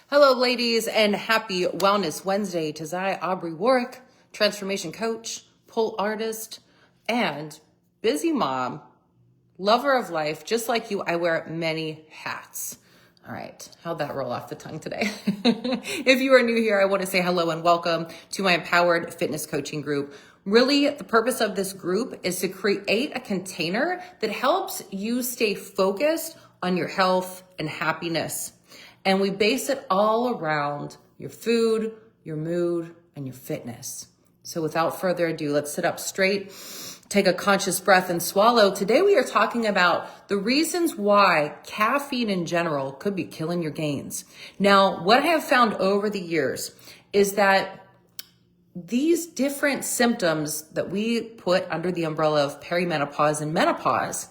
Hello, ladies, and happy Wellness Wednesday to Zai Aubrey Warwick, transformation coach, pole artist, and busy mom, lover of life. Just like you, I wear many hats. All right, how'd that roll off the tongue today? If you are new here, I want to say hello and welcome to my Empowered Fitness Coaching Group. Really, the purpose of this group is to create a container that helps you stay focused on your health and happiness. And we base it all around your food, your mood, and your fitness. So without further ado, let's sit up straight, take a conscious breath and swallow. Today we are talking about the reasons why caffeine in general could be killing your gains. Now, what I have found over the years is that these different symptoms that we put under the umbrella of perimenopause and menopause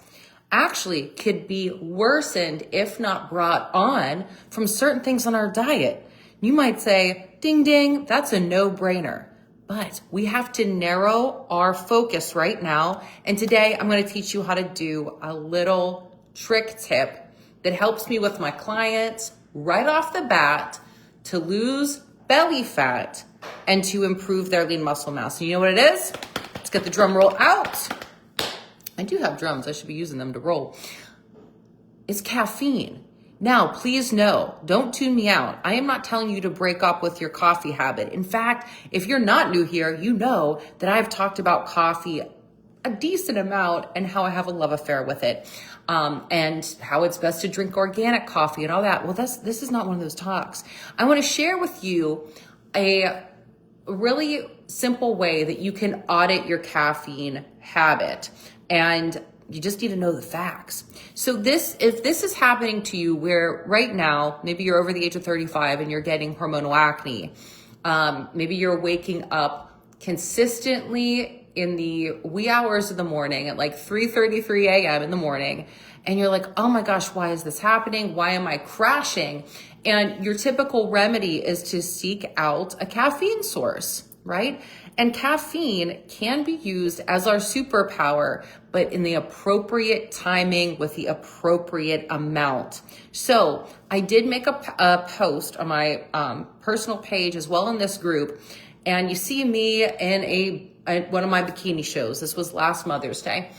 actually could be worsened, if not brought on, from certain things on our diet. You might say, ding, ding, that's a no-brainer. But we have to narrow our focus right now. And today I'm going to teach you how to do a little trick tip that helps me with my clients right off the bat to lose belly fat and to improve their lean muscle mass. And you know what it is? Let's get the drum roll out. I do have drums. I should be using them to roll. It's caffeine. Now, please know, don't tune me out. I am not telling you to break up with your coffee habit. In fact, if you're not new here, you know that I've talked about coffee a decent amount and how I have a love affair with it, and how it's best to drink organic coffee and all that. Well, this is not one of those talks. I want to share with you a really simple way that you can audit your caffeine habit. And you just need to know the facts. So if this is happening to you where right now, maybe you're over the age of 35 and you're getting hormonal acne, maybe you're waking up consistently in the wee hours of the morning at like 3:33 a.m. in the morning, and you're like, oh my gosh, why is this happening? Why am I crashing? And your typical remedy is to seek out a caffeine source, right? And caffeine can be used as our superpower, but in the appropriate timing with the appropriate amount. So I did make a post on my personal page as well in this group. And you see me in one of my bikini shows. This was last Mother's Day.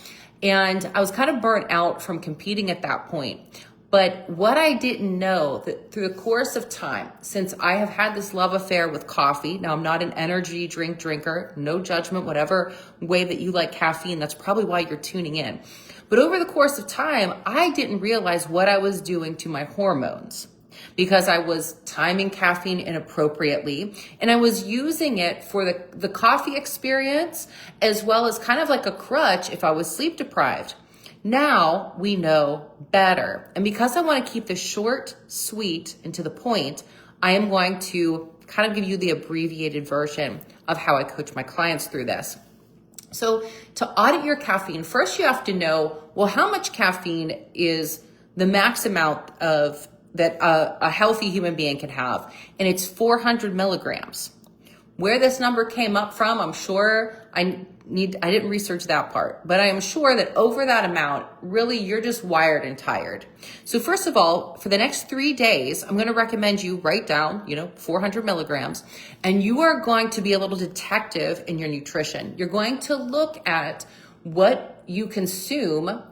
And I was kind of burnt out from competing at that point. But what I didn't know that through the course of time, since I have had this love affair with coffee, now I'm not an energy drink drinker, no judgment, whatever way that you like caffeine, that's probably why you're tuning in. But over the course of time, I didn't realize what I was doing to my hormones because I was timing caffeine inappropriately, and I was using it for the coffee experience as well as kind of like a crutch if I was sleep deprived. Now we know better. And because I want to keep this short, sweet, and to the point, I am going to kind of give you the abbreviated version of how I coach my clients through this. So to audit your caffeine, first you have to know, well, how much caffeine is the max amount of that a healthy human being can have? And it's 400 milligrams. Where this number came up from, I'm sure I didn't research that part, but I am sure that over that amount, really you're just wired and tired. So first of all, for the next 3 days, I'm going to recommend you write down, 400 milligrams, and you are going to be a little detective in your nutrition. You're going to look at what you consume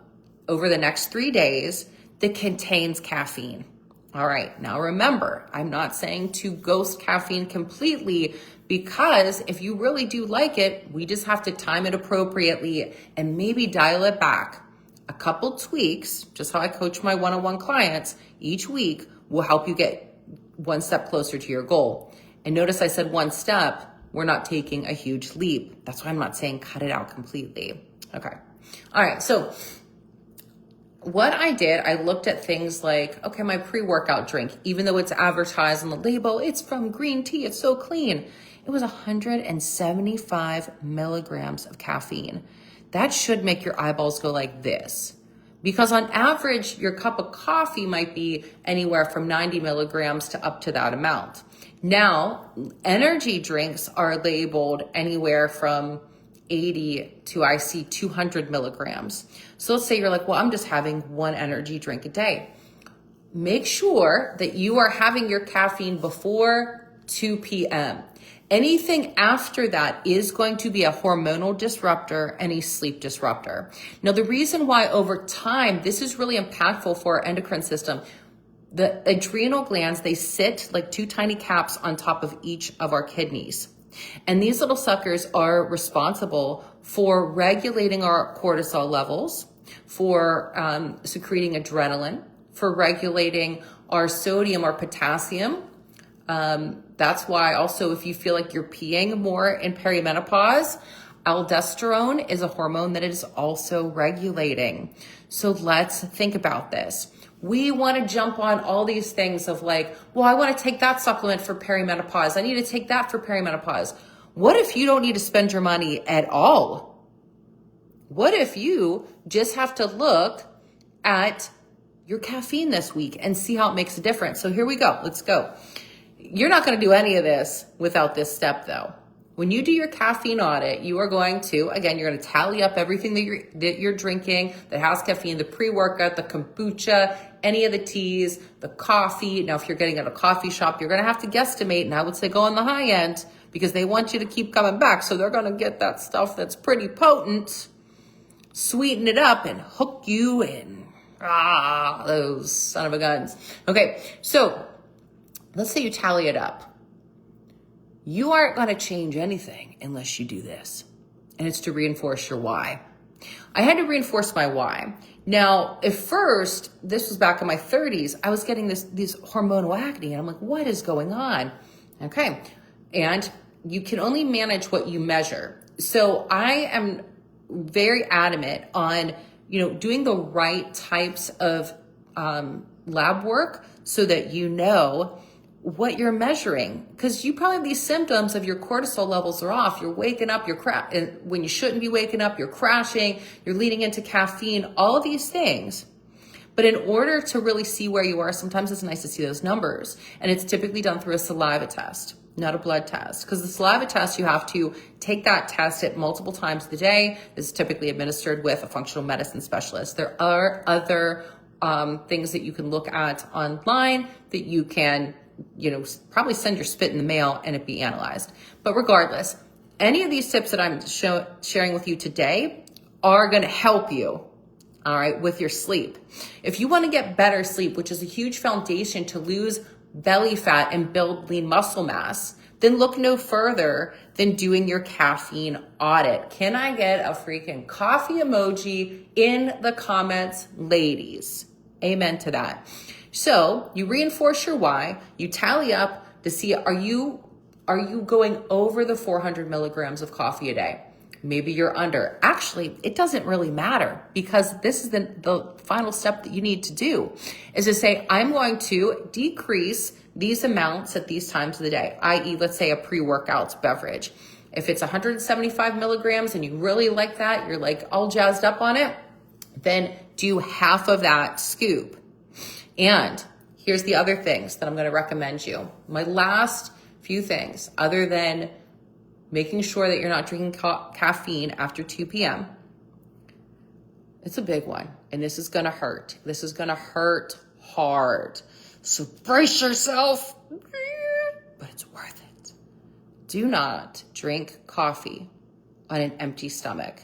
over the next 3 days that contains caffeine. All right, now remember, I'm not saying to ghost caffeine completely, because if you really do like it, we just have to time it appropriately and maybe dial it back. A couple tweaks, just how I coach my one-on-one clients each week, will help you get one step closer to your goal. And notice I said one step, we're not taking a huge leap. That's why I'm not saying cut it out completely. Okay. All right, so what I did, I looked at things like, okay, my pre-workout drink, even though it's advertised on the label, it's from green tea, it's so clean. It was 175 milligrams of caffeine. That should make your eyeballs go like this. Because on average, your cup of coffee might be anywhere from 90 milligrams to up to that amount. Now, energy drinks are labeled anywhere from 80 to I see 200 milligrams. So let's say you're like, well, I'm just having one energy drink a day. make sure that you are having your caffeine before 2 p.m. Anything after that is going to be a hormonal disruptor and a sleep disruptor. Now, the reason why over time this is really impactful for our endocrine system, the adrenal glands, they sit like two tiny caps on top of each of our kidneys. And these little suckers are responsible for regulating our cortisol levels, for secreting adrenaline, for regulating our sodium or potassium. That's why also if you feel like you're peeing more in perimenopause, aldosterone is a hormone that it is also regulating. So let's think about this. We want to jump on all these things of like, well, I want to take that supplement for perimenopause. I need to take that for perimenopause. What if you don't need to spend your money at all? What if you just have to look at your caffeine this week and see how it makes a difference? So here we go. Let's go. You're not going to do any of this without this step though. When you do your caffeine audit, you are going to, again, you're going to tally up everything that you're drinking that has caffeine, the pre-workout, the kombucha, any of the teas, the coffee. Now, if you're getting at a coffee shop, you're going to have to guesstimate, and I would say go on the high end because they want you to keep coming back. So they're going to get that stuff that's pretty potent, sweeten it up, and hook you in. Those son of a guns. Okay, so let's say you tally it up. You aren't going to change anything unless you do this. And it's to reinforce your why. I had to reinforce my why. Now, at first, this was back in my 30s, I was getting these hormonal acne. And I'm like, what is going on? Okay. And you can only manage what you measure. So I am very adamant on, doing the right types of lab work so that you know what you're measuring, because you probably have these symptoms of your cortisol levels are off. You're waking up, when you shouldn't be waking up, you're crashing, you're leading into caffeine, all these things. But in order to really see where you are, sometimes it's nice to see those numbers. And it's typically done through a saliva test, not a blood test. Because the saliva test, you have to take that test at multiple times a day. This is typically administered with a functional medicine specialist. There are other things that you can look at online that you can probably send your spit in the mail and it be analyzed. But regardless, any of these tips that I'm sharing with you today are going to help you, all right, with your sleep. If you want to get better sleep, which is a huge foundation to lose belly fat and build lean muscle mass, then look no further than doing your caffeine audit. Can I get a freaking coffee emoji in the comments, ladies? Amen to that. So you reinforce your why, you tally up to see, are you going over the 400 milligrams of coffee a day? Maybe you're under. Actually, it doesn't really matter because this is the final step that you need to do is to say, I'm going to decrease these amounts at these times of the day, i.e., let's say a pre-workout beverage. If it's 175 milligrams and you really like that, you're like all jazzed up on it, then do half of that scoop. And here's the other things that I'm going to recommend you. My last few things, other than making sure that you're not drinking caffeine after 2 p.m. It's a big one, and this is going to hurt. This is going to hurt hard. So brace yourself, but it's worth it. Do not drink coffee on an empty stomach.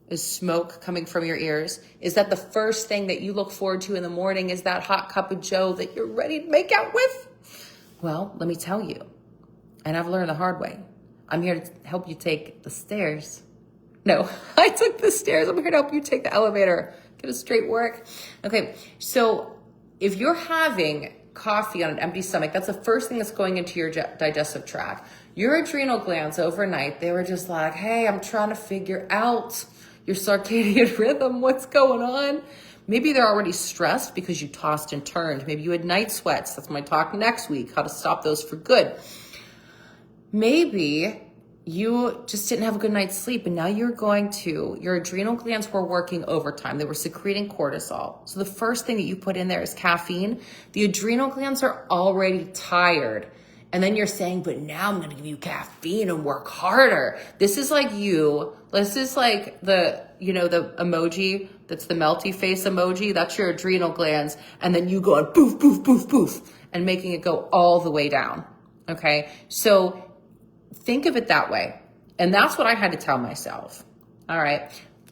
Is smoke coming from your ears? Is that the first thing that you look forward to in the morning? Is that hot cup of joe that you're ready to make out with? Well, let me tell you, and I've learned the hard way. I'm here to help you take the stairs. No, I took the stairs. I'm here to help you take the elevator. Get a straight work. Okay, so if you're having coffee on an empty stomach, that's the first thing that's going into your digestive tract. Your adrenal glands overnight, they were just like, hey, I'm trying to figure out your circadian rhythm, what's going on? Maybe they're already stressed because you tossed and turned. Maybe you had night sweats. That's my talk next week, how to stop those for good. Maybe you just didn't have a good night's sleep and now your adrenal glands were working overtime. They were secreting cortisol. So the first thing that you put in there is caffeine. The adrenal glands are already tired. And then you're saying, but now I'm going to give you caffeine and work harder. This is like the emoji that's the melty face emoji, that's your adrenal glands. And then you going poof, poof, poof, poof, and making it go all the way down. Okay. So think of it that way. And that's what I had to tell myself. All right.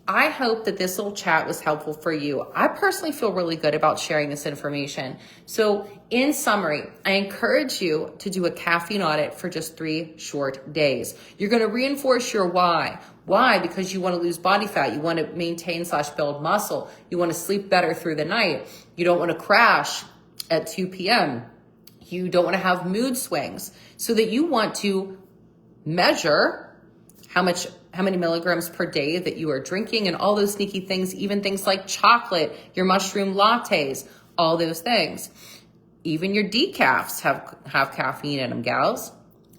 I hope that this little chat was helpful for you. I personally feel really good about sharing this information. So in summary, I encourage you to do a caffeine audit for just 3 short days. You're going to reinforce your why. Why? Because you want to lose body fat. You want to maintain/build muscle. You want to sleep better through the night. You don't want to crash at 2 p.m. You don't want to have mood swings, so that you want to measure how many milligrams per day that you are drinking, and all those sneaky things, even things like chocolate, your mushroom lattes, all those things. Even your decafs have caffeine in them, gals.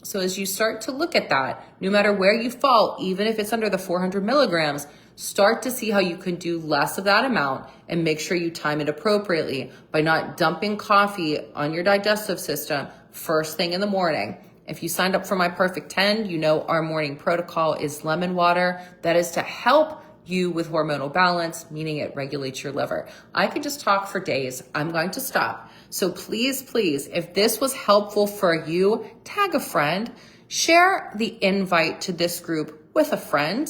So as you start to look at that, no matter where you fall, even if it's under the 400 milligrams, start to see how you can do less of that amount, and make sure you time it appropriately by not dumping coffee on your digestive system first thing in the morning. If you signed up for my Perfect 10, you know our morning protocol is lemon water. That is to help you with hormonal balance, meaning it regulates your liver. I could just talk for days. I'm going to stop. So please, please, if this was helpful for you, tag a friend, share the invite to this group with a friend,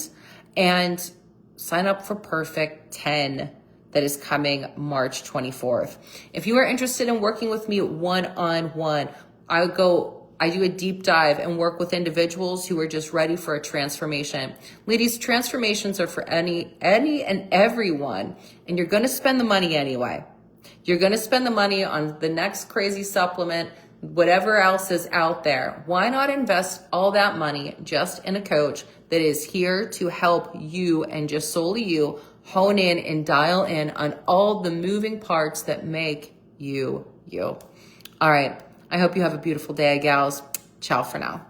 and sign up for Perfect 10 that is coming March 24th. If you are interested in working with me one-on-one, I do a deep dive and work with individuals who are just ready for a transformation. Ladies, transformations are for any and everyone, and you're going to spend the money anyway. You're going to spend the money on the next crazy supplement, whatever else is out there. Why not invest all that money just in a coach that is here to help you, and just solely you, hone in and dial in on all the moving parts that make you, you. All right. I hope you have a beautiful day, gals. Ciao for now.